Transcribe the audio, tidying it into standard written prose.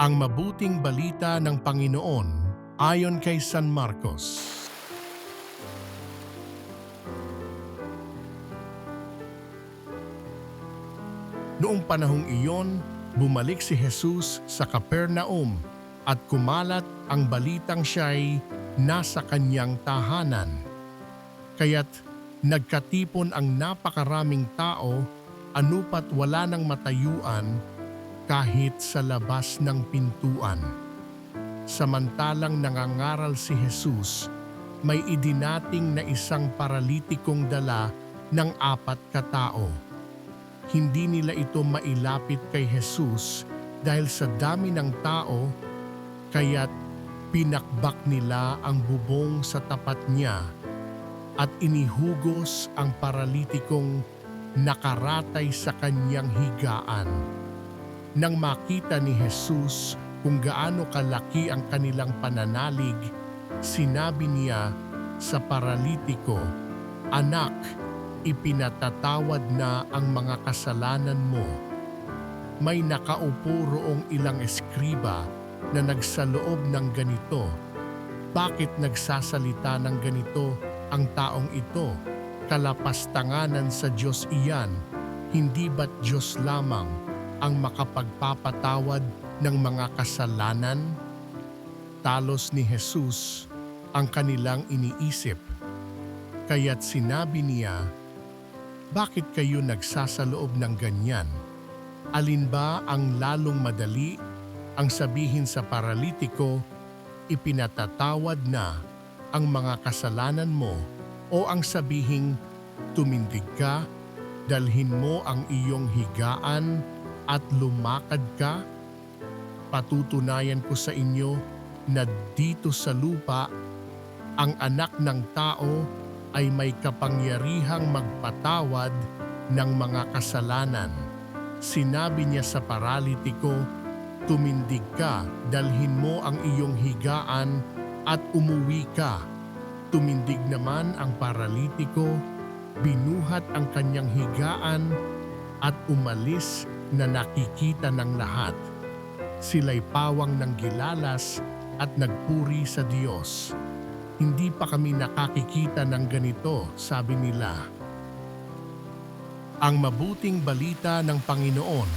Ang mabuting balita ng Panginoon ayon kay San Marcos. Noong panahong iyon, bumalik si Jesus sa Capernaum at kumalat ang balitang siya'y nasa kanyang tahanan. Kaya't nagkatipon ang napakaraming tao, anupat wala nang matayuan kahit sa labas ng pintuan. Samantalang nangangaral si Jesus, may idinating na isang paralitikong dala ng 4 katao. Hindi nila ito mailapit kay Jesus dahil sa dami ng tao, kaya't pinakbak nila ang bubong sa tapat niya at inihugos ang paralitikong nakaratay sa kanyang higaan. Nang makita ni Jesus kung gaano kalaki ang kanilang pananalig, sinabi niya sa paralitiko, "Anak, ipinatatawad na ang mga kasalanan mo." May nakaupo roong ilang eskriba na nagsaloob ng ganito, "Bakit nagsasalita ng ganito ang taong ito? Kalapastanganan sa Diyos iyan, hindi ba't Diyos lamang ang makapagpapatawad ng mga kasalanan?" Talos ni Jesus ang kanilang iniisip. Kaya't sinabi niya, "Bakit kayo nagsasaloob ng ganyan? Alin ba ang lalong madali, ang sabihin sa paralitiko, ipinatatawad na ang mga kasalanan mo, o ang sabihing, tumindig ka, dalhin mo ang iyong higaan at lumakad ka? Patutunayan ko sa inyo na dito sa lupa, ang Anak ng Tao ay may kapangyarihang magpatawad ng mga kasalanan." Sinabi niya sa paralitiko, "Tumindig ka, dalhin mo ang iyong higaan at umuwi ka." Tumindig naman ang paralitiko, binuhat ang kanyang higaan at umalis na nakikita ng lahat. Sila'y pawang ng gilalas at nagpuri sa Diyos. "Hindi pa kami nakakikita ng ganito," sabi nila. Ang mabuting balita ng Panginoon